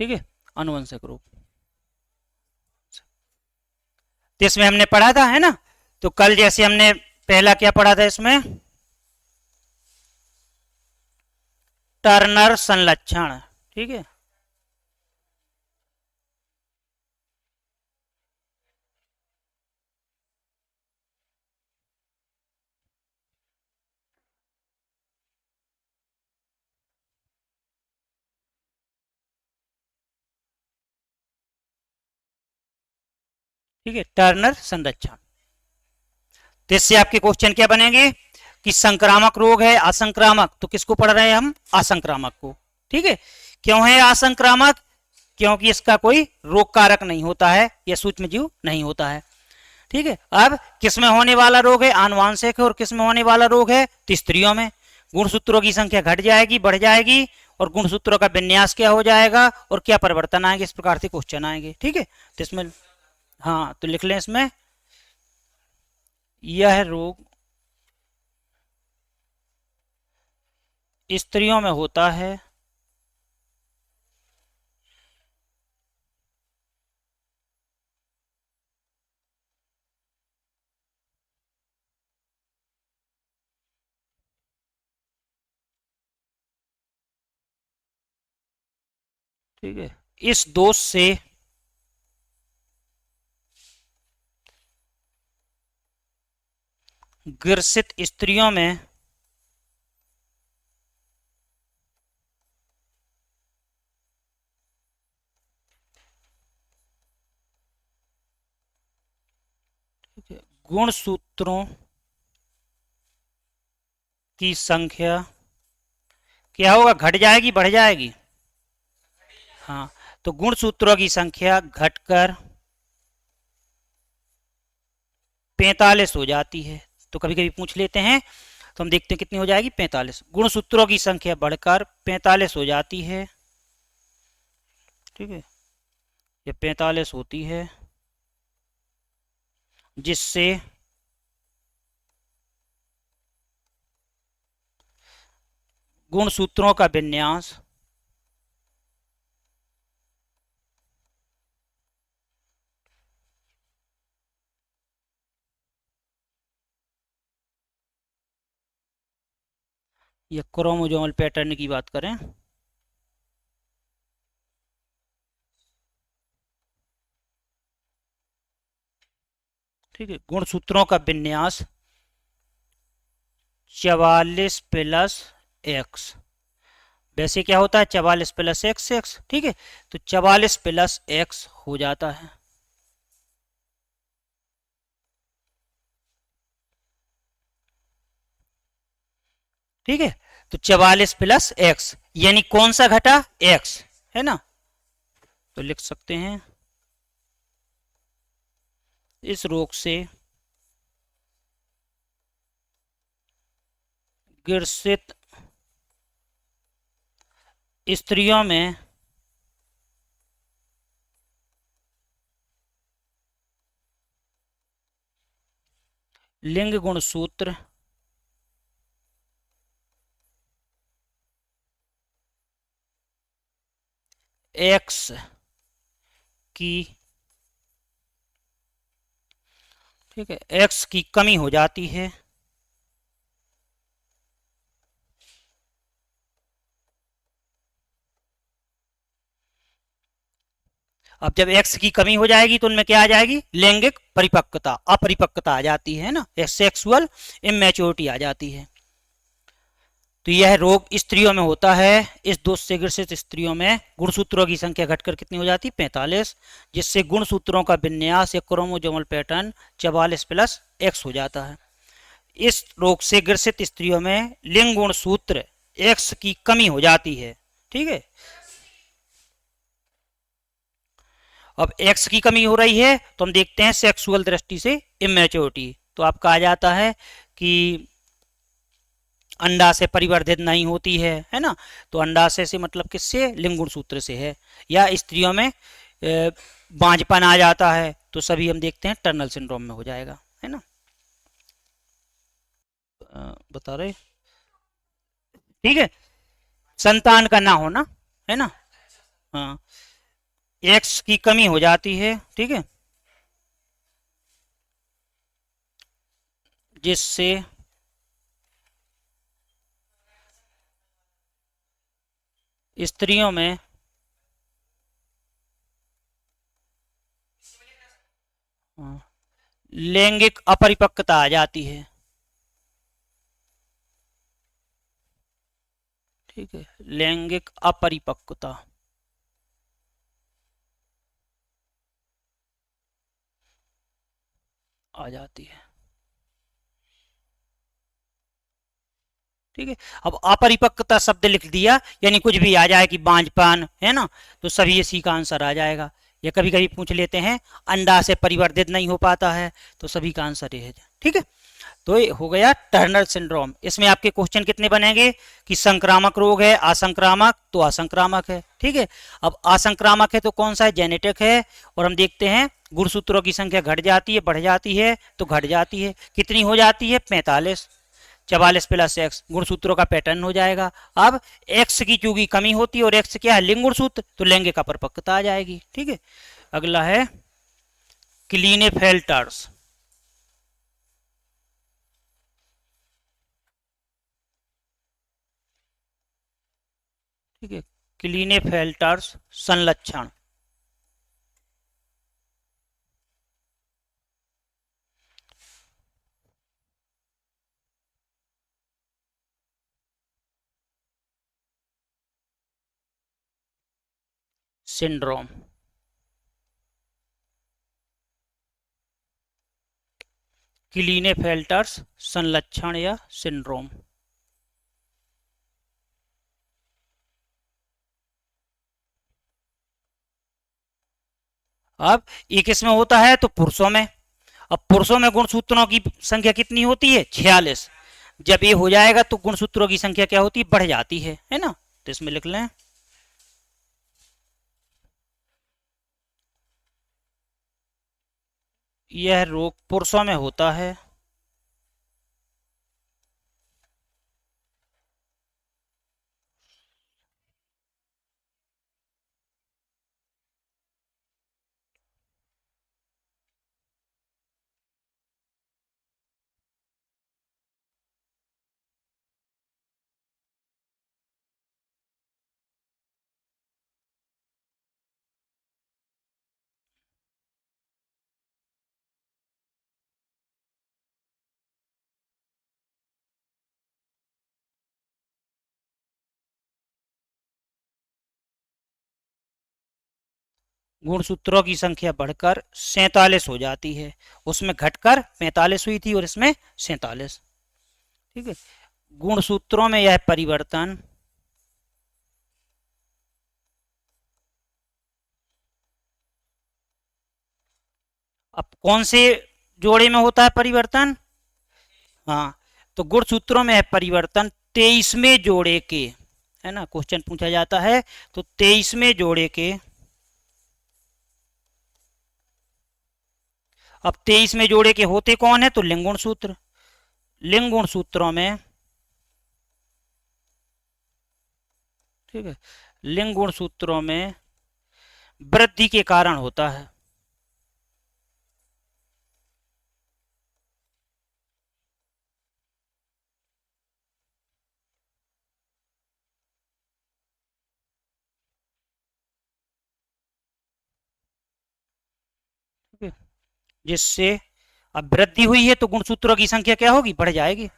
ठीक है, अनुवंशिक रोग। तो इसमें हमने पढ़ा था, है ना, तो कल जैसे हमने पहला क्या पढ़ा था इसमें, टर्नर संलक्षण। ठीक है, ठीक है, टर्नर संरक्षण। तो इससे आपके क्वेश्चन क्या बनेंगे कि संक्रामक रोग है असंक्रामक, तो किसको पढ़ रहे हैं हम, असंक्रामक को। ठीक है, क्यों है असंक्रामक, क्योंकि इसका कोई रोग कारक नहीं होता है या सूक्ष्म जीव नहीं होता है। ठीक है, अब किसमें होने वाला रोग है, आनुवांशिक है, और किसमें होने वाला रोग है, तो स्त्रियों में। गुणसूत्रों की संख्या घट जाएगी, बढ़ जाएगी, और गुणसूत्रों का विन्यास क्या हो जाएगा और क्या परिवर्तन आएंगे, इस प्रकार से क्वेश्चन आएंगे। ठीक है, तो इसमें हाँ तो लिख लें इसमें, यह रोग स्त्रियों में होता है, ठीक है, इस दोष से ग्रसित स्त्रियों में गुणसूत्रों की संख्या क्या होगा, घट जाएगी, बढ़ जाएगी, हाँ, तो गुणसूत्रों की संख्या घटकर 45 हो जाती है। तो कभी कभी पूछ लेते हैं, तो हम देखते हैं कितनी हो जाएगी, 45। गुणसूत्रों की संख्या बढ़कर 45 हो जाती है। ठीक है, ये 45 होती है, जिससे गुणसूत्रों का विन्यास या क्रोमोसोमल पैटर्न की बात करें, ठीक है, गुणसूत्रों का विन्यास 44+x, वैसे क्या होता है 44+x, ठीक है, तो 44+x हो जाता है। ठीक है, तो 44+x यानी कौन सा घटा, x, है ना, तो लिख सकते हैं इस रोग से ग्रसित स्त्रियों में लिंग गुणसूत्र x की, ठीक है, x की कमी हो जाती है। अब जब x की कमी हो जाएगी तो उनमें क्या आ जाएगी, लैंगिक परिपक्वता, अपरिपक्वता आ जाती है ना, सेक्सुअल इमेच्योरिटी आ जाती है। तो यह रोग स्त्रियों में होता है, इस दोष से ग्रसित स्त्रियों में गुणसूत्रों की संख्या घटकर कितनी हो जाती, 45, जिससे गुणसूत्रों का विन्यास या क्रोमोसोमल पैटर्न 44+x हो जाता है। इस रोग से ग्रसित स्त्रियों में लिंग गुणसूत्र x की कमी हो जाती है। ठीक है, अब x की कमी हो रही है तो हम देखते हैं सेक्सुअल दृष्टि से इमेच्योरिटी, तो आपका आ जाता है कि अंडाशय परिवर्धित नहीं होती है ना, तो अंडाशय से मतलब किससे, लिंग गुणसूत्र से है, या स्त्रियों में बांझपन आ जाता है, तो सभी हम देखते हैं टर्नल सिंड्रोम में हो जाएगा, है ना, बता रहे, ठीक है, संतान का ना होना, है ना, हाँ, एक्स की कमी हो जाती है, ठीक है, जिससे स्त्रियों में लैंगिक अपरिपक्वता आ जाती है, ठीक है, लैंगिक अपरिपक्वता आ जाती है, ठीक है। अब अपरिपक्वता शब्द लिख दिया, यानी कुछ भी आ जाए कि बांझपन है ना, तो सभी इसी का आंसर आ जाएगा। या कभी कभी पूछ लेते हैं अंडा से परिवर्तित नहीं हो पाता है, तो सभी का आंसर ये है, ठीक है। तो ये हो गया टर्नर सिंड्रोम। इसमें आपके क्वेश्चन कितने बनेंगे कि संक्रामक रोग है, असंक्रामक, तो असंक्रामक है, ठीक है। अब असंक्रामक है तो कौन सा है, जेनेटिक है। और हम देखते हैं गुणसूत्रों की संख्या घट जाती है, बढ़ जाती है, तो घट जाती है, कितनी हो जाती है, 45, 44 प्लस एक्स गुणसूत्रों का पैटर्न हो जाएगा। अब एक्स की चूंकि कमी होती है, और एक्स क्या है, लिंग गुणसूत्र, तो लैंगिक अपरिपक्वता आ जाएगी, ठीक है। अगला है क्लीनेफेल्टर्स, ठीक है, क्लीनेफेल्टर्स संलक्षण। सिंड्रोम, क्लीनेफेल्टर्स संलक्षण या सिंड्रोम। अब ये किस में होता है, तो पुरुषों में। अब पुरुषों में गुणसूत्रों की संख्या कितनी होती है, 46। जब ये हो जाएगा तो गुणसूत्रों की संख्या क्या होती है, बढ़ जाती है ना। तो इसमें लिख लें यह रोग पुरुषों में होता है, गुणसूत्रों की संख्या बढ़कर 47 हो जाती है, उसमें घटकर 45 हुई थी और इसमें 47, ठीक है। गुणसूत्रों में यह परिवर्तन अब कौन से जोड़े में होता है परिवर्तन, हाँ, तो गुणसूत्रों में है परिवर्तन 23वें जोड़े के, है ना, क्वेश्चन पूछा जाता है तो 23वें जोड़े के। अब 23वें जोड़े के होते कौन है, तो लिंग गुणसूत्र। लिंग गुणसूत्रों में, ठीक है, लिंग गुणसूत्रों में वृद्धि के कारण होता है, ठीक है, जिससे अब वृद्धि हुई है तो गुणसूत्रों की संख्या क्या होगी, बढ़ जाएगी।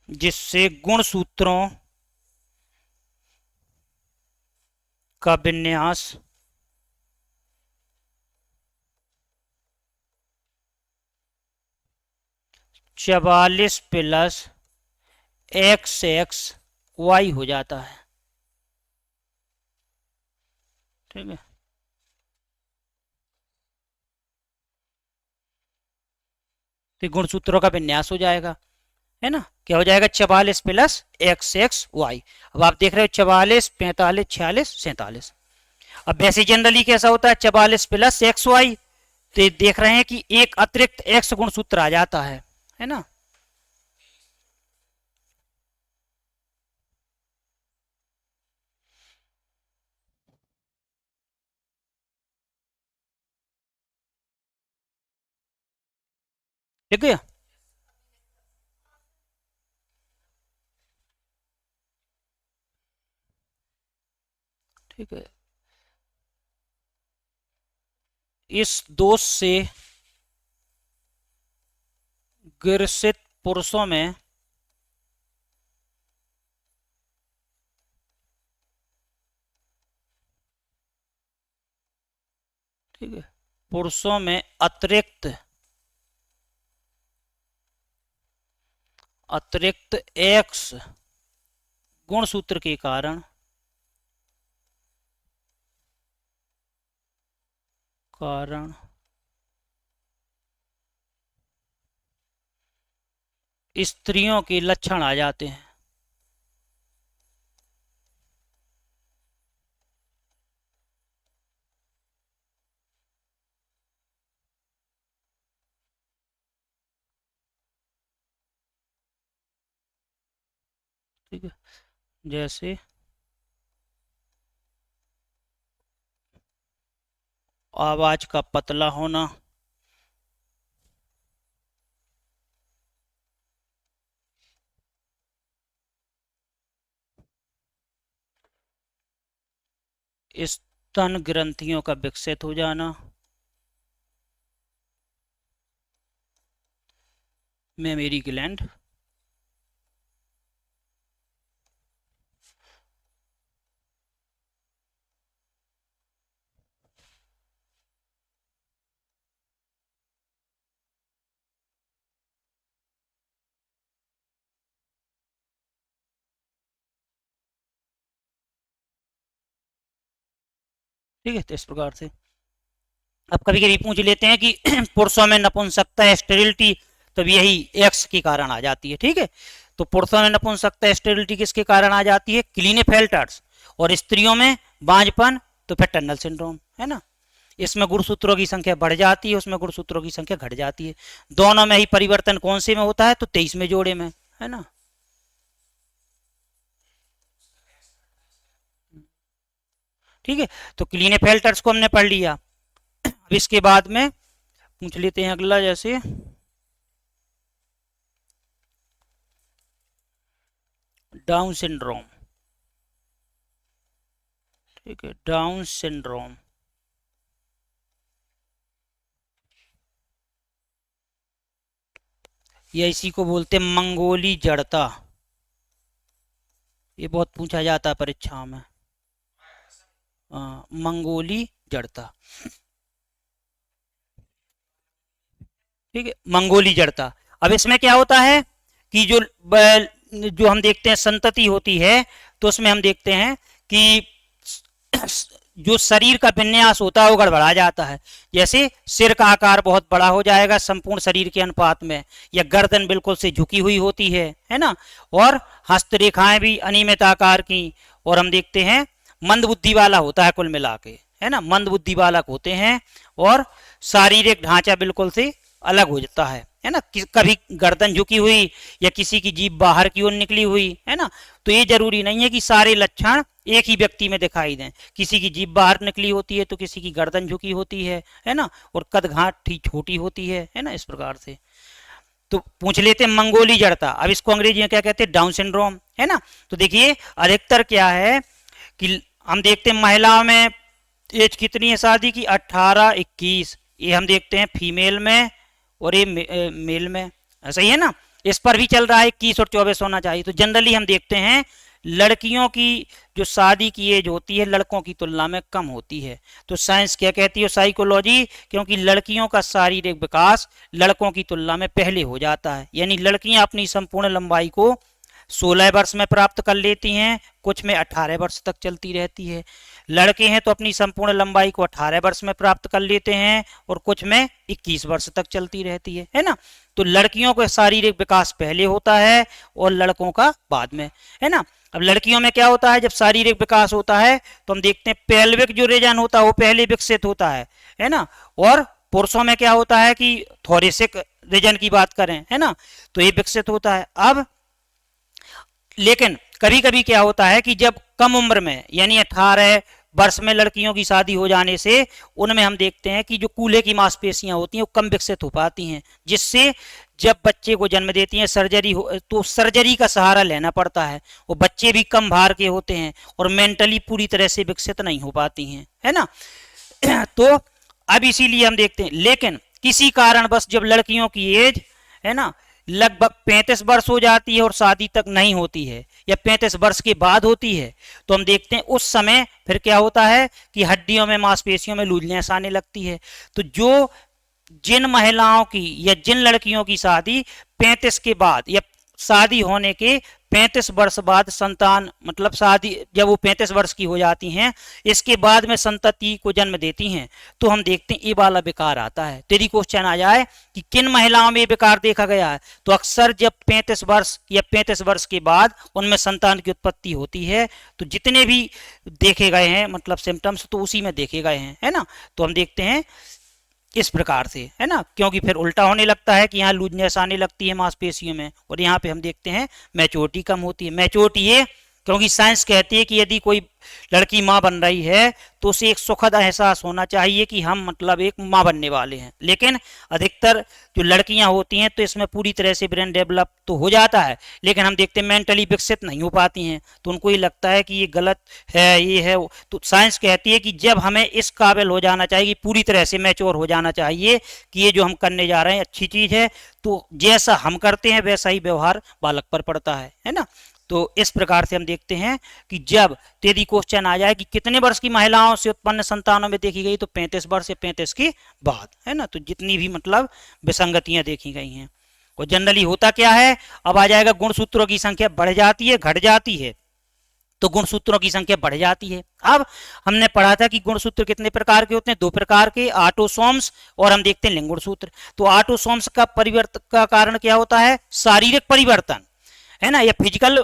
जिससे गुणसूत्रों का विन्यास 44 प्लस एक्स एक्स वाई हो जाता है, ठीक है। तो गुणसूत्रों का विन्यास हो जाएगा, है ना, क्या हो जाएगा, 44 प्लस एक्स एक्स वाई। अब आप देख रहे हो 44, 45, 46, 47। अब वैसे जनरली कैसा होता है, 44 प्लस एक्स वाई, तो देख रहे हैं कि एक अतिरिक्त एक्स गुणसूत्र आ जाता है ना। ठीक है, ठीक है। इस दोष से ग्रसित पुरुषों में ठीक है, पुरुषों में अतिरिक्त एक्स गुणसूत्र के कारण स्त्रियों के लक्षण आ जाते हैं। ठीक है, जैसे आवाज का पतला होना, स्तन ग्रंथियों का विकसित हो जाना, मेमोरी ग्लैंड, ठीक है। तो इस प्रकार से अब कभी कभी पूछ लेते हैं कि पुरुषों में नपुंसकता स्टेरिलिटी, तो यही एक्स के कारण आ जाती है। ठीक है, तो पुरुषों में नपुंसकता स्टेरिलिटी किसके कारण आ जाती है? क्लीनेफेल्टर्स, और स्त्रियों में बांझपन तो फिर टनल सिंड्रोम, है ना। इसमें गुणसूत्रों की संख्या बढ़ जाती है, उसमें गुणसूत्रों की संख्या घट जाती है। दोनों में ही परिवर्तन कौन से में होता है? तो 23वें जोड़े में, है ना। ठीक है, तो क्लीनेफेल्टर्स को हमने पढ़ लिया। अब इसके बाद में पूछ लेते हैं अगला, जैसे डाउन सिंड्रोम। ठीक है, डाउन सिंड्रोम या इसी को बोलते हैं मंगोली जड़ता। ये बहुत पूछा जाता है परीक्षा में, मंगोली जड़ता। ठीक है, मंगोली जड़ता। अब इसमें क्या होता है कि जो हम देखते हैं संतति होती है, तो उसमें हम देखते हैं कि जो शरीर का विन्यास होता है वो गड़बड़ा जाता है। जैसे सिर का आकार बहुत बड़ा हो जाएगा संपूर्ण शरीर के अनुपात में, या गर्दन बिल्कुल से झुकी हुई होती है ना। और हस्तरेखाएं भी अनियमित आकार की, और हम देखते हैं मंद बुद्धि वाला होता है कुल मिला के, है ना, मंद बुद्धि वाला होते हैं। और शारीरिक ढांचा बिल्कुल से अलग हो जाता है ना। कभी गर्दन झुकी हुई या किसी की जीभ बाहर की ओर निकली हुई, है ना। तो ये जरूरी नहीं है कि सारे लक्षण एक ही व्यक्ति में दिखाई दें। किसी की जीभ बाहर निकली होती है तो किसी की गर्दन झुकी होती है ना, और कदघाट छोटी होती है ना, इस प्रकार से। तो पूछ लेते हैं मंगोली जड़ता। अब इसको अंग्रेजी में क्या कहते हैं? डाउन सिंड्रोम, है ना। तो देखिए अधिकतर क्या है कि हम देखते हैं महिलाओं में एज कितनी है शादी की? 18-21। ये हम देखते हैं फीमेल में, और ये मेल में, सही है ना। इस पर भी चल रहा है 21 और 24 होना चाहिए। तो जनरली हम देखते हैं लड़कियों की जो शादी की एज होती है लड़कों की तुलना में कम होती है। तो साइंस क्या कहती है, साइकोलॉजी, क्योंकि लड़कियों का शारीरिक विकास लड़कों की तुलना में पहले हो जाता है। यानी लड़कियां अपनी संपूर्ण लंबाई को 16 वर्ष में प्राप्त कर लेती हैं, कुछ में 18 वर्ष तक चलती रहती है। लड़के हैं तो अपनी संपूर्ण लंबाई को 18 वर्ष में प्राप्त कर लेते हैं, और कुछ में 21 वर्ष तक चलती रहती है ना। तो लड़कियों का शारीरिक विकास पहले होता है और लड़कों का बाद में, है ना। अब लड़कियों में क्या होता है? जब शारीरिक विकास होता है तो हम देखते हैं पेल्विक जो रीजन होता है वो पहले विकसित होता है ना। और पुरुषों में क्या होता है कि थोरेसिक रीजन की बात करें, है ना, तो ये विकसित होता है। अब लेकिन कभी कभी क्या होता है कि जब कम उम्र में यानी 18 वर्ष में लड़कियों की शादी हो जाने से उनमें हम देखते हैं कि जो कूल्हे की मांसपेशियां होती हैं वो कम विकसित हो पाती हैं, जिससे जब बच्चे को जन्म देती हैं सर्जरी हो तो सर्जरी का सहारा लेना पड़ता है। वो बच्चे भी कम भार के होते हैं और मेंटली पूरी तरह से विकसित नहीं हो पाती हैं, है ना। तो अब इसीलिए हम देखते हैं, लेकिन किसी कारणवश जब लड़कियों की एज, है ना, लगभग 35 वर्ष हो जाती है और शादी तक नहीं होती है या 35 वर्ष के बाद होती है, तो हम देखते हैं उस समय फिर क्या होता है कि हड्डियों में मांसपेशियों में लूजनेस आने लगती है। तो जो जिन महिलाओं की या जिन लड़कियों की शादी 35 के बाद या शादी होने के 35 वर्ष बाद संतान मतलब शादी जब वो 35 वर्ष की हो जाती हैं, इसके बाद में संतति को जन्म देती हैं, तो हम देखते हैं ये वाला विकार आता है। यदि क्वेश्चन आ जाए कि किन महिलाओं में ये विकार देखा गया है, तो अक्सर जब 35 वर्ष या 35 वर्ष के बाद उनमें संतान की उत्पत्ति होती है, तो जितने भी देखे गए हैं मतलब सिम्टम्स तो उसी में देखे गए हैं, है ना। तो हम देखते हैं इस प्रकार से, है ना, क्योंकि फिर उल्टा होने लगता है कि यहाँ लूजनेस आने लगती है मांसपेशियों में और यहाँ पे हम देखते हैं मैच्योरिटी कम होती है। मैच्योरिटी ये क्योंकि साइंस कहती है कि यदि कोई लड़की माँ बन रही है तो उसे एक सुखद एहसास होना चाहिए कि हम मतलब एक माँ बनने वाले हैं, लेकिन अधिकतर जो लड़कियां होती हैं तो इसमें पूरी तरह से ब्रेन डेवलप तो हो जाता है, लेकिन हम देखते हैं मेंटली विकसित नहीं हो पाती हैं, तो उनको ये लगता है कि ये गलत है, ये है। तो साइंस कहती है कि जब हमें इस काबिल हो जाना चाहिए, पूरी तरह से मैच्योर हो जाना चाहिए कि ये जो हम करने जा रहे हैं अच्छी चीज है, तो जैसा हम करते हैं वैसा ही व्यवहार बालक पर पड़ता है ना। तो इस प्रकार से हम देखते हैं कि जब यदि क्वेश्चन आ जाए कि कितने वर्ष की महिलाओं से उत्पन्न संतानों में देखी गई, तो 35 वर्ष या 35 के बाद, है ना। तो जितनी भी मतलब विसंगतियां देखी गई हैं, और जनरली होता क्या है, अब आ जाएगा गुणसूत्रों की संख्या बढ़ जाती है घट जाती है, तो गुणसूत्रों की संख्या बढ़ जाती है। अब हमने पढ़ा था कि गुणसूत्र कितने प्रकार के होते हैं, 2 प्रकार के, ऑटोसोम्स और हम देखते हैं लिंग गुणसूत्र। तो ऑटोसोम्स का परिवर्तन का कारण क्या होता है, शारीरिक परिवर्तन, है ना, या फिजिकल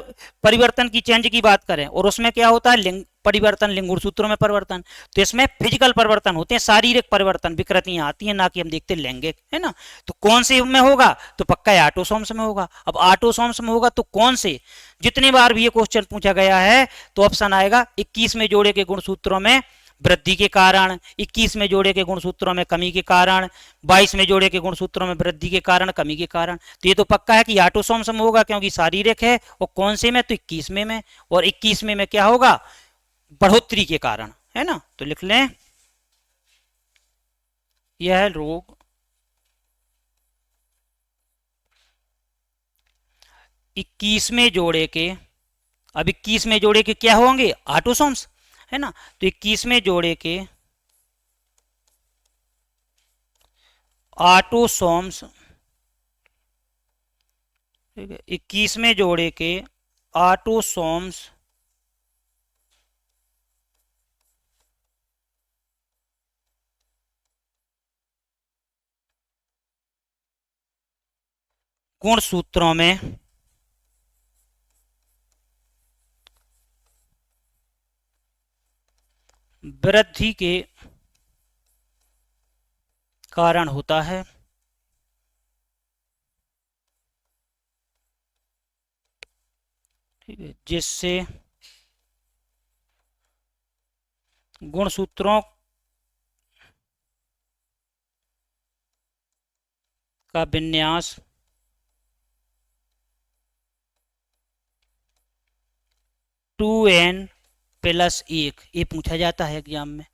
परिवर्तन की चेंज की बात करें, और उसमें क्या होता है लिंग परिवर्तन, लिंग गुणसूत्रों में परिवर्तन। तो इसमें फिजिकल परिवर्तन होते हैं, शारीरिक परिवर्तन, विकृतियां आती हैं, ना कि हम देखते हैं लैंगिक, है ना। तो कौन से में होगा, तो पक्का ऑटोसोम्स में होगा। अब ऑटोसोम्स में होगा तो कौन से, जितने बार भी ये क्वेश्चन पूछा गया है तो ऑप्शन आएगा 21 में जोड़े के गुणसूत्रों में वृद्धि के कारण, 21 में जोड़े के गुणसूत्रों में कमी के कारण, 22 में जोड़े के गुणसूत्रों में वृद्धि के कारण, कमी के कारण। तो ये तो पक्का है कि ऑटोसोम्स में होगा क्योंकि शारीरिक है, और कौन से में, तो 21 में, और 21 में क्या होगा, बढ़ोतरी के कारण, है ना। तो लिख लें यह रोग 21वें जोड़े के, अब 21वें जोड़े के क्या होंगे, ऑटोसोम्स, है ना। तो 21वें जोड़े के ऑटोसोम्स, ठीक है, 21वें जोड़े के ऑटोसोम्स गुणसूत्रों में वृद्धि के कारण होता है, ठीक है, जिससे गुणसूत्रों का विन्यास टू एन प्लस 1, ये पूछा जाता है एग्जाम में,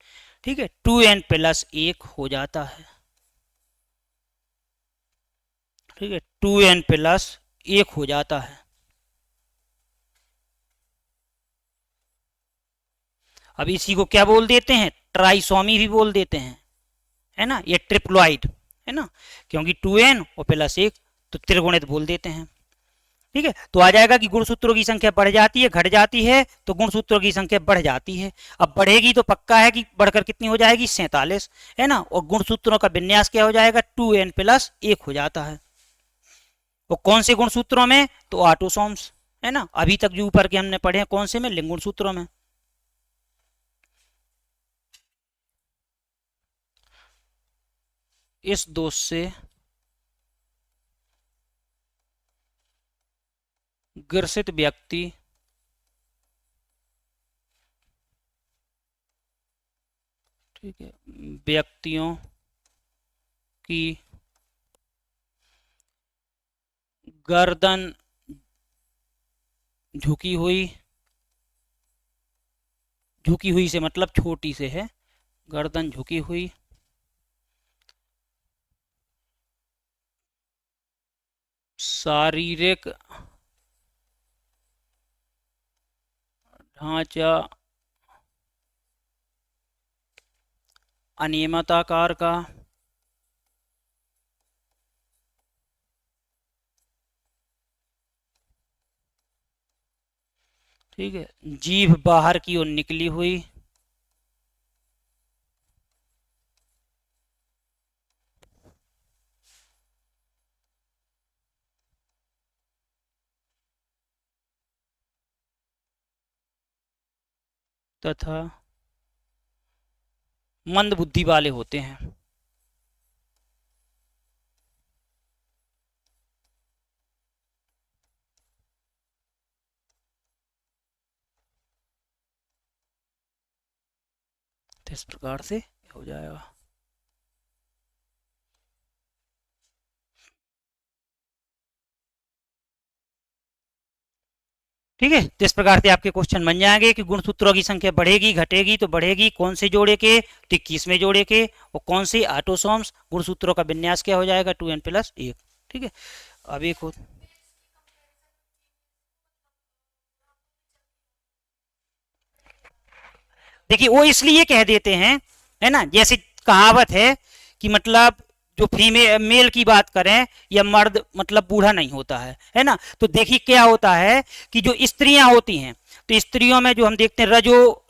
ठीक है, 2n प्लस 1 हो जाता है, ठीक है, 2n प्लस 1 हो जाता है। अब इसी को क्या बोल देते हैं, ट्राइसोमी भी बोल देते हैं, है ना, ये ट्रिप्लॉइड, है ना, क्योंकि 2n और प्लस 1 तो त्रिगुणित बोल देते हैं, ठीक है। तो आ जाएगा कि गुणसूत्रों की संख्या बढ़ जाती है घट जाती है, तो गुणसूत्रों की संख्या बढ़ जाती है। अब बढ़ेगी तो पक्का है कि बढ़कर कितनी हो जाएगी, 47, है ना, और गुणसूत्रों का विन्यास क्या हो जाएगा, 2n प्लस 1 हो जाता है। और कौन से गुणसूत्रों में, तो ऑटोसोम्स, है ना, अभी तक जो ऊपर के हमने पढ़े हैं कौन से में, लिंग गुणसूत्रों में। इस दोष से ग्रसित व्यक्ति ठीक है व्यक्तियों की गर्दन झुकी हुई से मतलब छोटी से है, गर्दन झुकी हुई शारीरिक ढांचा अनियमिताकार का ठीक है, जीभ बाहर की ओर निकली हुई तथा मंद बुद्धि वाले होते हैं। तो इस प्रकार से हो जाएगा। ठीक है, तो इस प्रकार से आपके क्वेश्चन बन जाएंगे कि गुणसूत्रों की संख्या बढ़ेगी घटेगी, तो बढ़ेगी कौन से जोड़े के, तो 21वें जोड़े के, और कौन से ऑटोसोम्स, गुणसूत्रों का विन्यास क्या हो जाएगा 2n+1। ठीक है, अब एक देखिए वो इसलिए कह देते हैं, है ना, जैसे कहावत है कि मतलब जो फीमेल मेल की बात करें या मर्द मतलब बूढ़ा नहीं होता है ना। तो देखिए क्या होता है कि जो स्त्रियां होती हैं, तो स्त्रियों में जो हम देखते हैं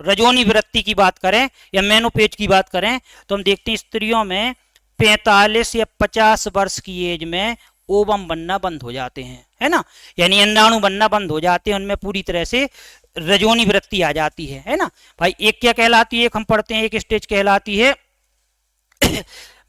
रजोनी वृत्ति की बात करें या मेनोपेज की बात करें, तो हम देखते हैं स्त्रियों में 45 या 50 वर्ष की एज में ओवम बनना बंद हो जाते हैं, है ना, यानी अंडाणु बनना बंद हो जाते हैं, उनमें पूरी तरह से रजोनी वृत्ति आ जाती है ना। भाई एक क्या कहलाती है, एक हम पढ़ते हैं, एक स्टेज कहलाती है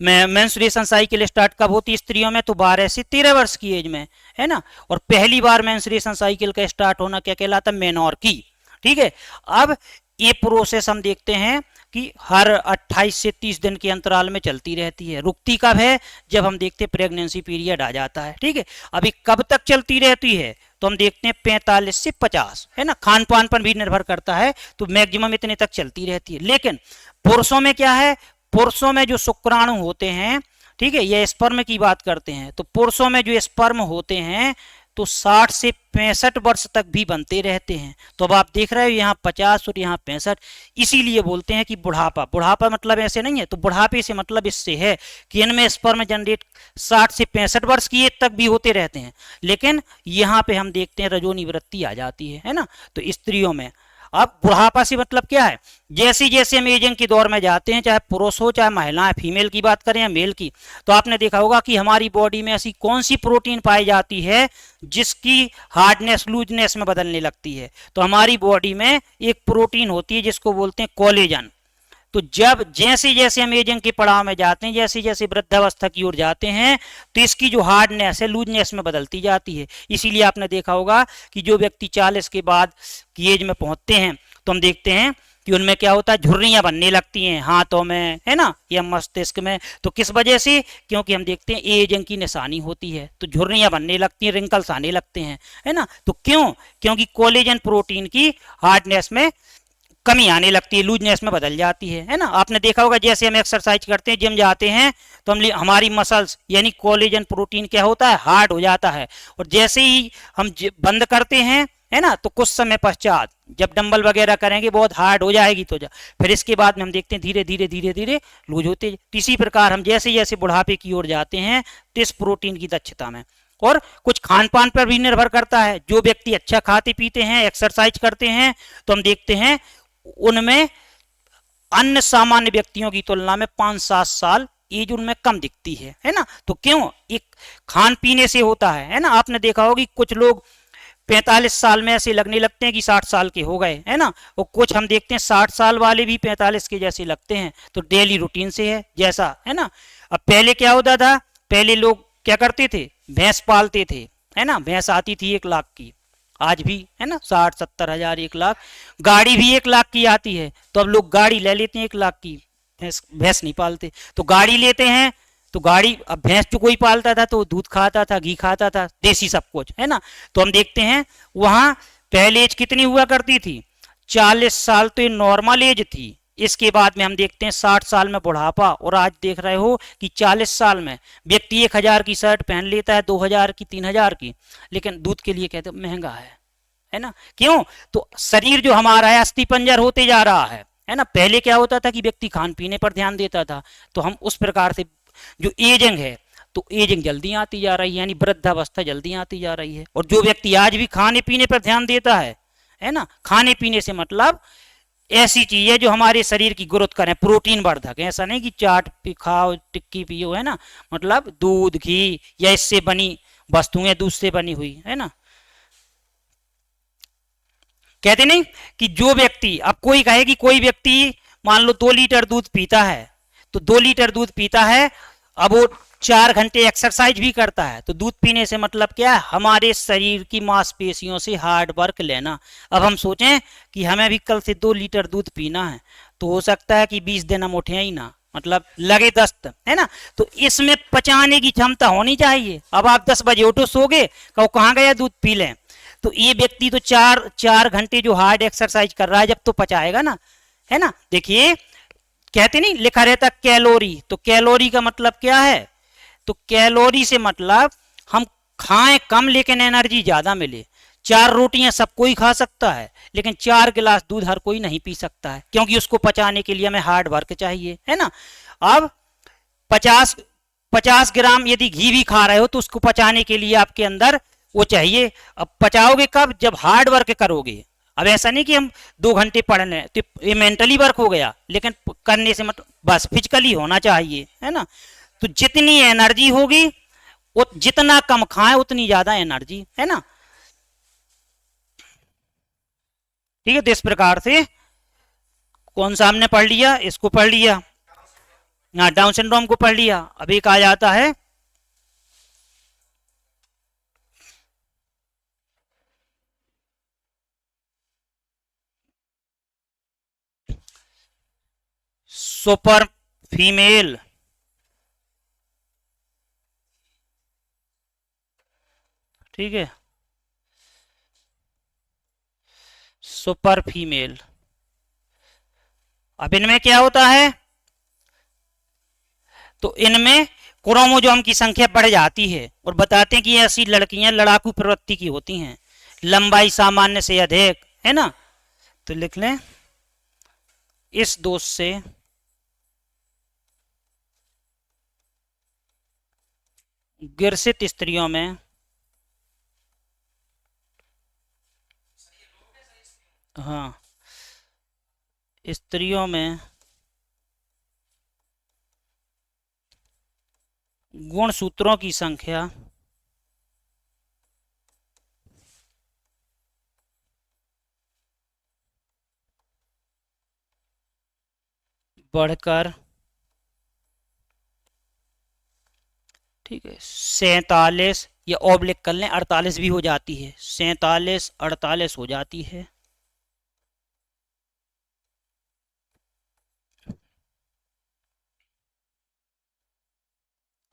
मेंस्ट्रुएशन साइकिल स्टार्ट कब होती है स्त्रियों में, तो 12 से 13 वर्ष की एज में, है ना। और पहली बार मेंस्ट्रुएशन साइकिल का स्टार्ट होना क्या कहलाता है, मेनोर्की। ठीक है, अब ये प्रोसेस हम देखते हैं कि हर 28 से 30 दिन के अंतराल में चलती रहती है। रुकती कब है, जब हम देखते हैं प्रेगनेंसी पीरियड आ जाता है। ठीक है, अभी कब तक चलती रहती है, तो हम देखते हैं 45 से 50, है ना, खान पान पर भी निर्भर करता है, तो मैक्सिमम इतने तक चलती रहती है। लेकिन पुरुषों में क्या है, पुरुषों में जो शुक्राणु होते हैं, ठीक है, ये स्पर्म की बात करते हैं, तो पुरुषों में जो स्पर्म होते हैं तो 60 से 65 वर्ष तक भी बनते रहते हैं। तो अब आप देख रहे हो यहाँ 50 और यहाँ 65, इसीलिए बोलते हैं कि बुढ़ापा मतलब ऐसे नहीं है, तो बुढ़ापे से मतलब इससे है कि इनमें स्पर्म जनरेट 60 से 65 वर्ष की एज तक भी होते रहते हैं। लेकिन यहाँ पे हम देखते हैं रजोनी वृत्ति आ जाती है ना, तो स्त्रियों में। अब बुढ़ापा से मतलब क्या है, जैसे जैसे हम एजिंग के दौर में जाते हैं, चाहे पुरुष हो चाहे महिलाएं, फीमेल की बात करें या मेल की, तो आपने देखा होगा कि हमारी बॉडी में ऐसी कौन सी प्रोटीन पाई जाती है जिसकी हार्डनेस लूजनेस में बदलने लगती है। तो हमारी बॉडी में एक प्रोटीन होती है जिसको बोलते हैं कोलेजन। तो जब जैसे जैसे हम एजिंग के पड़ाव में जाते हैं, जैसे जैसे वृद्धावस्था की ओर जाते हैं, तो इसकी जो हार्डनेस है लूजनेस में बदलती जाती है। इसीलिए आपने देखा होगा कि जो व्यक्ति 40 के बाद की एज में पहुंचते हैं, तो हम देखते हैं कि उनमें क्या होता है, झुर्रियां बनने लगती हैं हाथों में, है ना, या मस्तिष्क में। तो किस वजह से, क्योंकि हम देखते हैं एजिंग की निशानी होती है, तो झुर्रियां बनने लगती हैं, रिंकल्स आने लगते हैं, है ना। तो क्यों, क्योंकि कोलेजन प्रोटीन की हार्डनेस में कमी आने लगती है, लूजनेस में बदल जाती है ना। आपने देखा होगा जैसे हम एक्सरसाइज करते हैं, जिम जाते हैं, तो हम हमारी मसल्स यानी कोलेजन प्रोटीन क्या होता है, हार्ड हो जाता है, और जैसे ही हम बंद करते हैं, है ना, तो कुछ समय पश्चात जब डंबल वगैरह करेंगे बहुत हार्ड हो जाएगी, तो फिर इसके बाद में हम देखते हैं धीरे धीरे धीरे धीरे लूज होते। इसी प्रकार हम जैसे जैसे बुढ़ापे की ओर जाते हैं, तो इस प्रोटीन की दक्षता में, और कुछ खान पान पर भी निर्भर करता है। जो व्यक्ति अच्छा खाते पीते हैं, एक्सरसाइज करते हैं, तो हम देखते हैं उनमें अन्य सामान्य व्यक्तियों की तुलना में 5-7 साल एज उनमें कम दिखती है ना। तो क्यों, एक खान पीने से होता है ना। आपने देखा होगा कि कुछ लोग 45 साल में ऐसे लगने लगते हैं कि 60 साल के हो गए, है ना, और कुछ हम देखते हैं 60 साल वाले भी 45 के जैसे लगते हैं। तो डेली रूटीन से है जैसा, है ना। अब पहले क्या होता था, पहले लोग क्या करते थे, भैंस पालते थे, है ना, भैंस आती थी 1 लाख की, आज भी है ना 60-70 हजार 1 लाख, गाड़ी भी 1 लाख की आती है, तो अब लोग गाड़ी ले लेते हैं 1 लाख की, भैंस भैंस नहीं पालते, तो गाड़ी लेते हैं, तो गाड़ी, अब भैंस जो कोई पालता था तो दूध खाता था, घी खाता था, देसी सब कुछ, है ना। तो हम देखते हैं वहां पहले एज कितनी हुआ करती थी, 40 साल तो ये नॉर्मल एज थी, इसके बाद में हम देखते हैं 60 साल में बुढ़ापा, और आज देख रहे हो कि 40 साल में व्यक्ति 1 हजार की शर्ट पहन लेता है, 2 हजार की, 3 हजार की, लेकिन दूध के लिए कहते हैं महंगा है ना, क्यों, तो शरीर जो हमारा है अस्थि पंजर होते जा रहा है ना। पहले क्या होता था कि व्यक्ति खान पीने पर ध्यान देता था, तो हम उस प्रकार से जो एजिंग है, तो एजिंग जल्दी आती जा रही है, यानी वृद्धावस्था जल्दी आती जा रही है। और जो व्यक्ति आज भी खाने पीने पर ध्यान देता है ना, खाने पीने से मतलब ऐसी चीज है जो हमारे शरीर की ग्रोथ करें, प्रोटीन वर्धक, ऐसा नहीं कि चाट खाओ टिक्की पियो, है ना, मतलब दूध घी या इससे बनी वस्तुएं, दूध से बनी हुई, है ना। कहते नहीं कि जो व्यक्ति, अब कोई कहे कि कोई व्यक्ति मान लो 2 लीटर दूध पीता है, तो 2 लीटर दूध पीता है, अब वो 4 घंटे एक्सरसाइज भी करता है, तो दूध पीने से मतलब क्या है, हमारे शरीर की मांसपेशियों से हार्ड वर्क लेना। अब हम सोचें कि हमें भी कल से 2 लीटर दूध पीना है, तो हो सकता है कि 20 दिन हम उठे ही ना, मतलब लगे 10, है ना। तो इसमें पचाने की क्षमता होनी चाहिए। अब आप 10 बजे उठो, सोगे, कहो कहाँ गया दूध, पी लें, तो ये व्यक्ति तो 4 घंटे जो हार्ड एक्सरसाइज कर रहा है, जब तो पचाएगा ना, है ना। देखिए कहते नहीं लिखा रहता कैलोरी, तो कैलोरी का मतलब क्या है, तो कैलोरी से मतलब हम खाएं कम लेकिन एनर्जी ज्यादा मिले। 4 रोटियां सब कोई खा सकता है, लेकिन 4 गिलास दूध हर कोई नहीं पी सकता है, क्योंकि उसको पचाने के लिए हमें हार्ड वर्क चाहिए, है ना। अब 50 ग्राम यदि घी भी खा रहे हो, तो उसको पचाने के लिए आपके अंदर वो चाहिए। अब पचाओगे कब, जब हार्ड वर्क करोगे। अब ऐसा नहीं कि हम 2 घंटे पढ़ लें, तो ये मेंटली वर्क हो गया, लेकिन करने से मतलब बस फिजिकली होना चाहिए, है ना। तो जितनी एनर्जी होगी, जितना कम खाएं उतनी ज्यादा एनर्जी, है ना। ठीक है, तो इस प्रकार से कौन सा हमने पढ़ लिया, इसको पढ़ लिया, हाँ डाउन सिंड्रोम को पढ़ लिया। अब एक आ जाता है सुपर फीमेल, ठीक है, सुपर फीमेल। अब इनमें क्या होता है, तो इनमें क्रोमोसोम की संख्या बढ़ जाती है, और बताते हैं कि ऐसी लड़कियां लड़ाकू प्रवृत्ति की होती हैं, लंबाई सामान्य से अधिक, है ना। तो लिख लें, इस दोष से ग्रसित स्त्रियों में हाँ स्त्रियों में गुणसूत्रों की संख्या बढ़कर, ठीक है, 47 या ऑब्लिक कर लें 48 भी हो जाती है, 47-48 हो जाती है।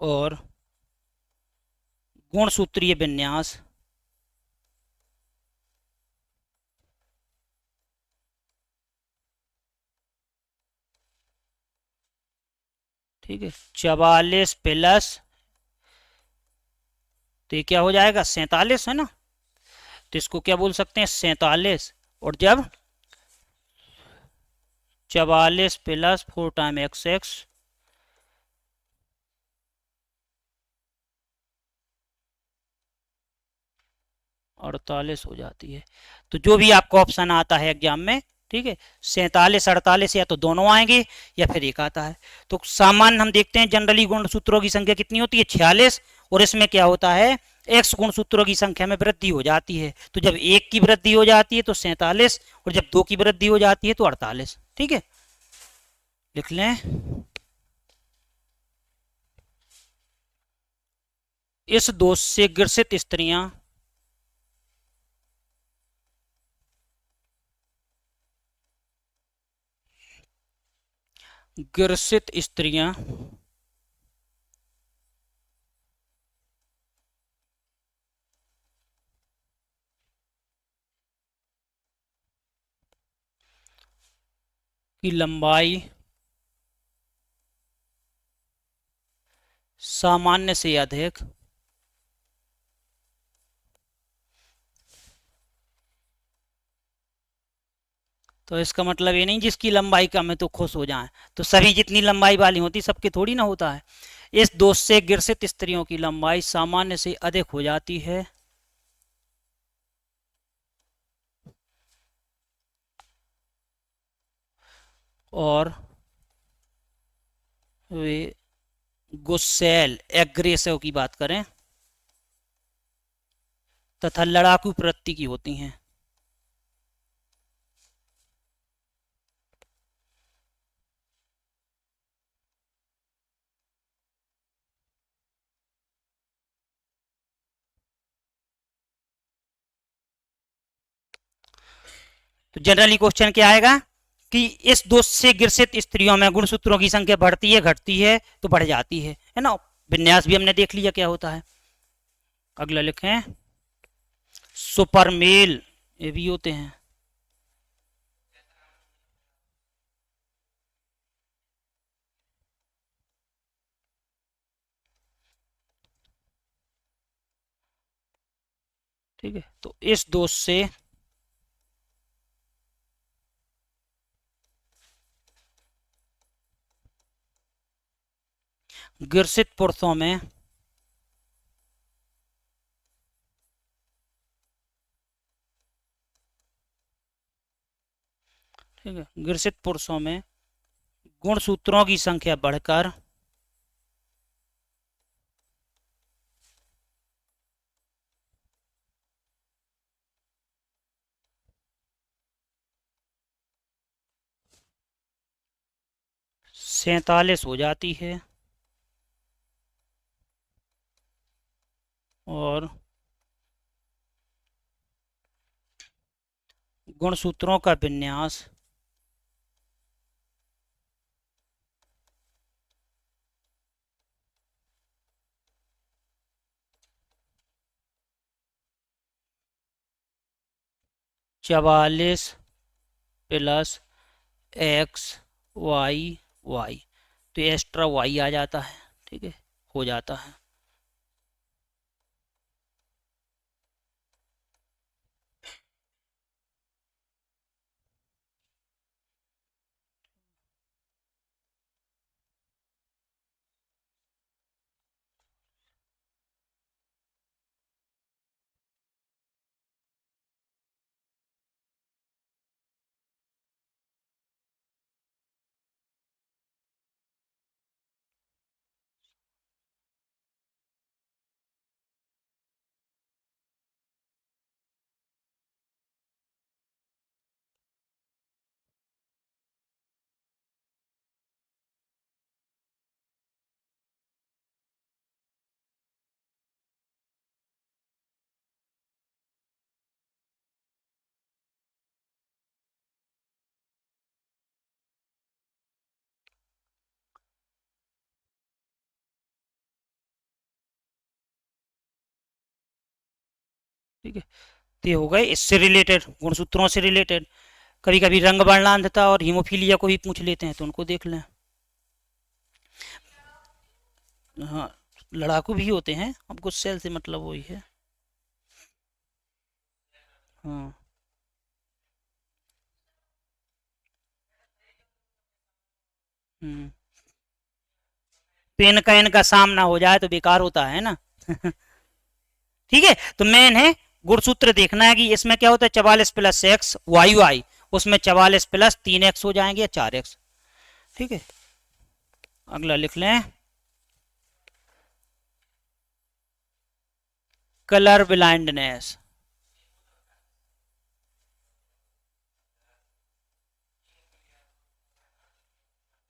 और गुणसूत्रीय विन्यास ठीक है, 44 प्लस, तो ये क्या हो जाएगा 47, है ना। तो इसको क्या बोल सकते हैं 47, और जब 44 प्लस 4 टाइम XX 48 हो जाती है। तो जो भी आपको ऑप्शन आता है एग्जाम में, ठीक है, 47-48 या तो दोनों आएंगे या फिर एक आता है। तो सामान्य हम देखते हैं जनरली गुणसूत्रों की संख्या कितनी होती है 46, और इसमें क्या होता है एक्स गुणसूत्रों की संख्या में वृद्धि हो जाती है। तो जब 1 की वृद्धि हो जाती है तो 47, और जब 2 की वृद्धि हो जाती है तो 48, ठीक है, लिख लें। इस दोष से ग्रसित स्त्रियां ग्रसित स्त्रियां की लंबाई सामान्य से अधिक तो इसका मतलब ये नहीं जिसकी लंबाई कम है तो खुश हो जाएं, तो सभी जितनी लंबाई वाली होती सबकी थोड़ी ना होता है। इस दोष से ग्रसित स्त्रियों की लंबाई सामान्य से अधिक हो जाती है और वे गुस्सैल एग्रेसिव की बात करें तथा लड़ाकू प्रवृत्ति की होती हैं। तो जनरली क्वेश्चन क्या आएगा कि इस दोष से ग्रसित स्त्रियों में गुणसूत्रों की संख्या बढ़ती है घटती है तो बढ़ जाती है ना। विन्यास भी हमने देख लिया क्या होता है। अगला लिखें सुपरमेल, ये भी होते हैं। ठीक है, तो इस दोष से ग्रसित पुरुषों में ठीक है ग्रसित पुरुषों में गुणसूत्रों की संख्या बढ़कर सैतालीस हो जाती है और गुणसूत्रों का विन्यास चवालीस प्लस एक्स वाई वाई, तो एक्स्ट्रा वाई आ जाता है। ठीक है, हो जाता है। ठीक है, तो ये हो गए इससे रिलेटेड, गुणसूत्रों से रिलेटेड। कभी कभी रंग वर्णांधता और हीमोफीलिया को भी पूछ लेते हैं तो उनको देख लें। हाँ, लड़ाकू भी होते हैं, अब गुस्सेल से मतलब वही है। हाँ। हम्म, पेन का इनका सामना हो जाए तो बेकार होता है ना। ठीक है, तो मेन है गुणसूत्र देखना है कि इसमें क्या होता है 44 + एक्स वाई वाई, उसमें 44 + 3 एक्स हो जाएंगे या 4 एक्स। ठीक है, अगला लिख लें कलर ब्लाइंडनेस।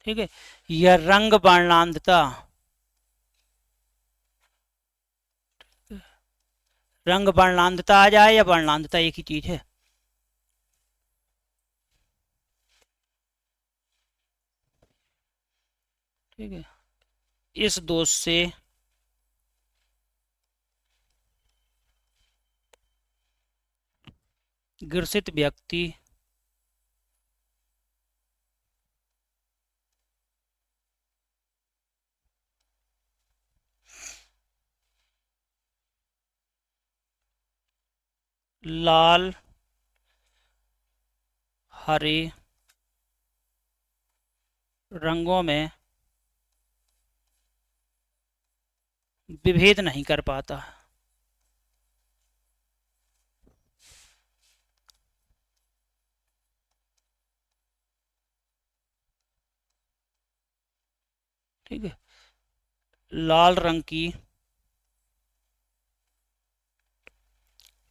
ठीक है, यह रंग वर्णांधता रंग वर्णांधता आ जाए या वर्णांधता एक ही चीज है। ठीक है, इस दोष से ग्रसित व्यक्ति लाल हरे रंगों में विभेद नहीं कर पाता। ठीक है, लाल रंग की,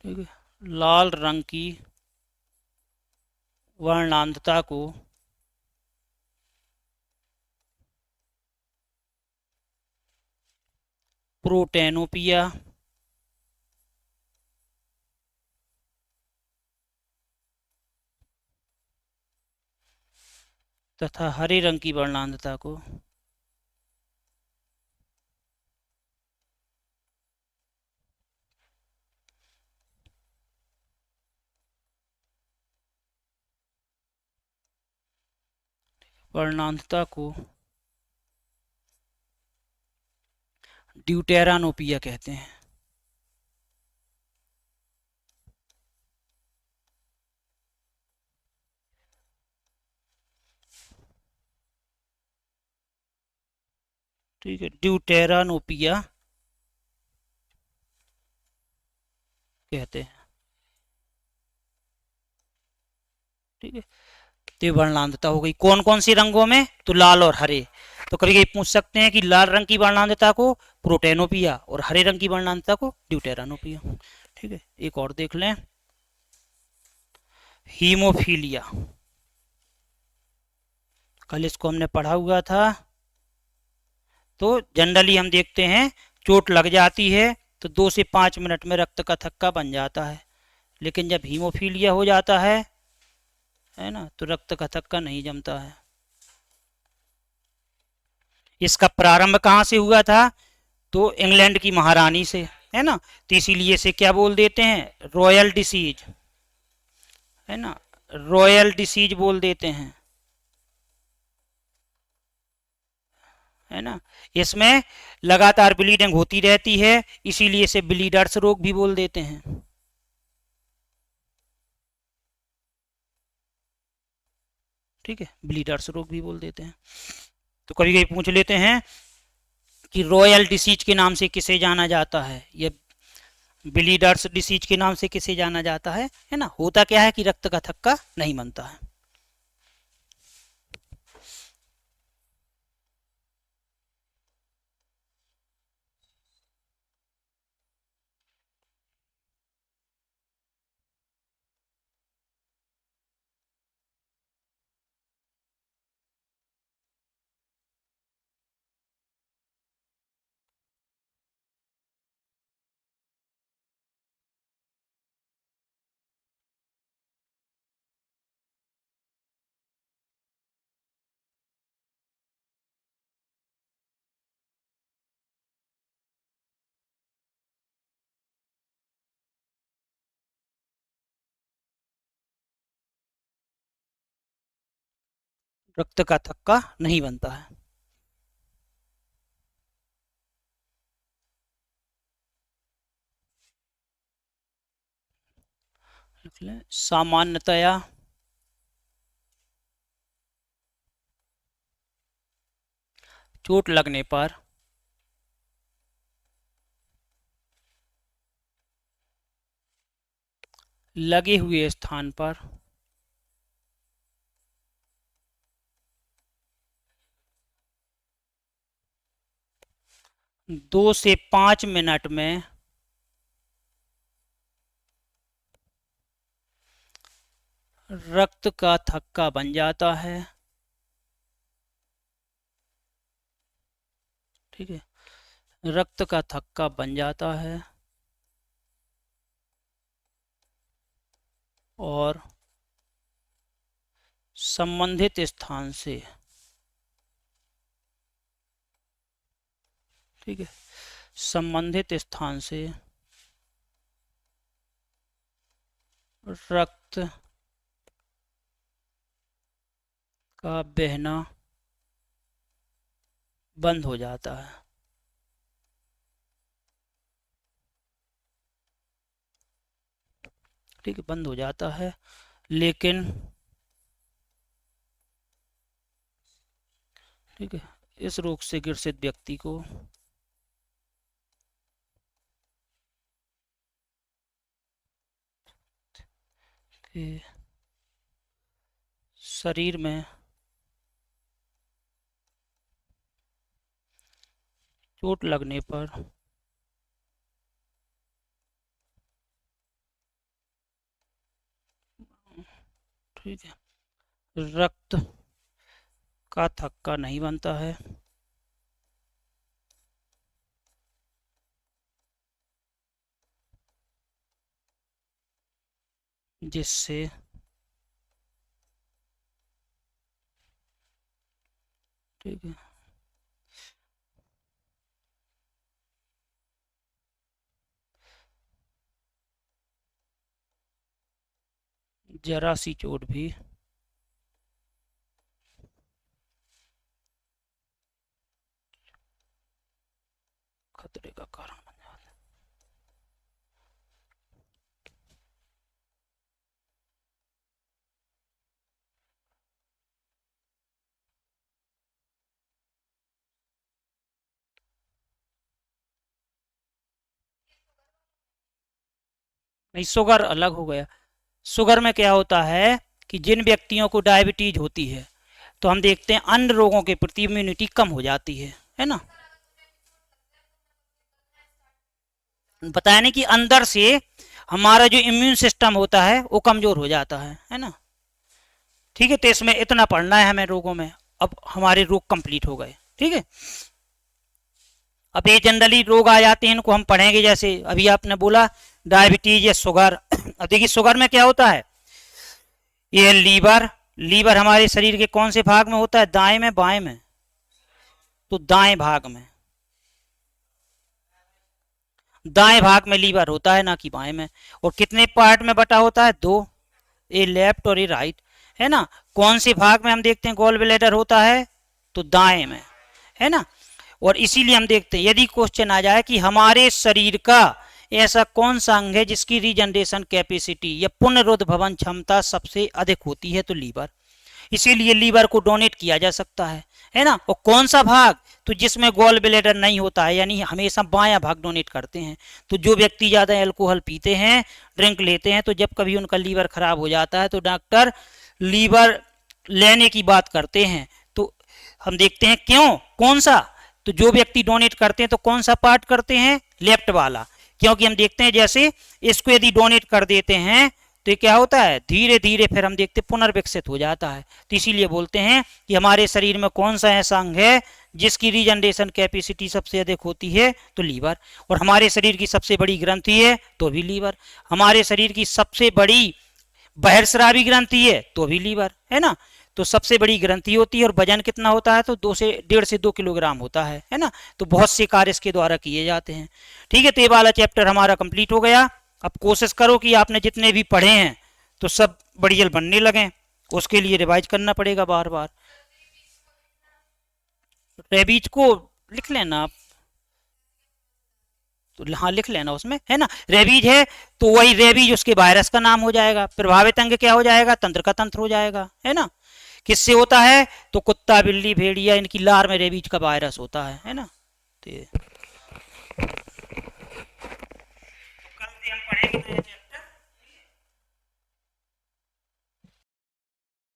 ठीक है, लाल रंग की वर्णांधता को प्रोटेनोपिया तथा हरे रंग की वर्णांधता को वर्णांधता को ड्यूटेरानोपिया कहते हैं। ठीक है, ड्यूटेरानोपिया कहते हैं। ठीक है, तो ये वर्णांधता हो गई कौन कौन सी रंगों में, तो लाल और हरे। तो कभी कभी पूछ सकते हैं कि लाल रंग की वर्णांधता को प्रोटेनोपिया और हरे रंग की वर्णांधता को ड्यूटेरानोपिया। ठीक है, एक और देख लें, हीमोफीलिया। कल इसको हमने पढ़ा हुआ था। तो जनरली हम देखते हैं चोट लग जाती है तो 2 से 5 मिनट में रक्त का थक्का बन जाता है, लेकिन जब हीमोफीलिया हो जाता है ना, तो रक्त का थक्का नहीं जमता है। इसका प्रारंभ कहाँ से हुआ था, तो इंग्लैंड की महारानी से, है ना, तो इसीलिए इसे क्या बोल देते हैं, रॉयल डिसीज, है ना, रॉयल डिसीज बोल देते हैं, है ना। इसमें लगातार ब्लीडिंग होती रहती है, इसीलिए इसे ब्लीडर्स रोग भी बोल देते हैं। ठीक है, ब्लीडर्स रोग भी बोल देते हैं। तो कभी कभी पूछ लेते हैं कि रॉयल डिसीज के नाम से किसे जाना जाता है, या ब्लीडर्स डिसीज के नाम से किसे जाना जाता है ना। होता क्या है कि रक्त का थक्का नहीं बनता है। रक्त का थक्का नहीं बनता है। सामान्यतया चोट लगने पर लगे हुए स्थान पर दो से 5 मिनट में रक्त का थक्का बन जाता है। ठीक है, रक्त का थक्का बन जाता है। और संबंधित स्थान से, ठीक है, संबंधित स्थान से रक्त का बहना बंद हो जाता है। ठीक है, बंद हो जाता है, लेकिन ठीक है, इस रोग से ग्रसित व्यक्ति को शरीर में चोट लगने पर ठीक है, रक्त का थक्का नहीं बनता है, जिससे ठीक है, जरा सी चोट भी खतरे का कारण बन जाता है। नहीं, शुगर अलग हो गया। शुगर में क्या होता है कि जिन व्यक्तियों को डायबिटीज होती है तो हम देखते हैं अन्य रोगों के प्रति इम्यूनिटी कम हो जाती है ना। बताया नहीं कि अंदर से हमारा जो इम्यून सिस्टम होता है वो कमजोर हो जाता है ना। ठीक है, तो इसमें इतना पढ़ना है हमें रोगों में। अब हमारे रोग कंप्लीट हो गए। ठीक है, अब ये जनरली रोग आ जाते हैं, इनको हम पढ़ेंगे। जैसे अभी आपने बोला डायबिटीज या शुगर। अब देखिए शुगर में क्या होता है, ये लीवर। लीवर हमारे शरीर के कौन से भाग में होता है, दाएं में बाएं में? तो दाएं भाग में, दाएं भाग में लीवर होता है, ना कि बाएं में। और कितने पार्ट में बटा होता है, दो, ए लेफ्ट और ए राइट, है ना। कौन से भाग में हम देखते हैं गॉल ब्लैडर होता है, तो दाएं में, है ना। और इसीलिए हम देखते हैं यदि क्वेश्चन आ जाए कि हमारे शरीर का ऐसा कौन सा अंग है जिसकी रीजनरेशन कैपेसिटी या पुनरुद्भवन क्षमता सबसे अधिक होती है, तो लीवर। इसीलिए लीवर को डोनेट किया जा सकता है ना। और कौन सा भाग, तो जिसमें गॉल ब्लैडर नहीं होता है, यानी हमेशा बायां भाग डोनेट करते हैं। तो जो व्यक्ति ज्यादा अल्कोहल पीते हैं, ड्रिंक लेते हैं, तो जब कभी उनका लीवर खराब हो जाता है तो डॉक्टर लीवर लेने की बात करते हैं। तो हम देखते हैं क्यों, कौन सा, तो जो व्यक्ति डोनेट करते हैं तो कौन सा पार्ट करते हैं, लेफ्ट वाला। क्योंकि हम देखते हैं जैसे इसको यदि डोनेट कर देते हैं तो ये क्या होता है, धीरे धीरे फिर हम देखते हैं पुनर्विकसित हो जाता है। तो इसीलिए बोलते हैं कि हमारे शरीर में कौन सा ऐसा अंग है जिसकी रीजनरेशन कैपेसिटी सबसे अधिक होती है, तो लीवर। और हमारे शरीर की सबसे बड़ी ग्रंथि है तो भी लीवर। हमारे शरीर की सबसे बड़ी बहिर्स्रावी ग्रंथि है तो भी लीवर, है ना। तो सबसे बड़ी ग्रंथि होती है और वजन कितना होता है, तो 1.5 से 2 किलोग्राम होता है ना। तो बहुत से कार्य इसके द्वारा किए जाते हैं। ठीक है, तो ये वाला चैप्टर हमारा कंप्लीट हो गया। अब कोशिश करो कि आपने जितने भी पढ़े हैं तो सब बढ़िया बनने लगे। उसके लिए रिवाइज करना पड़ेगा बार बार। रेबीज को लिख लेना आप, तो हाँ लिख लेना उसमें, है ना। रेबीज है तो वही रेबीज उसके वायरस का नाम हो जाएगा। प्रभावित अंग क्या हो जाएगा, तंत्र का तंत्र हो जाएगा, है ना। किससे होता है, तो कुत्ता बिल्ली भेड़िया इनकी लार में रेबीज का वायरस होता है ना। तो कल से हम पढ़ेंगे।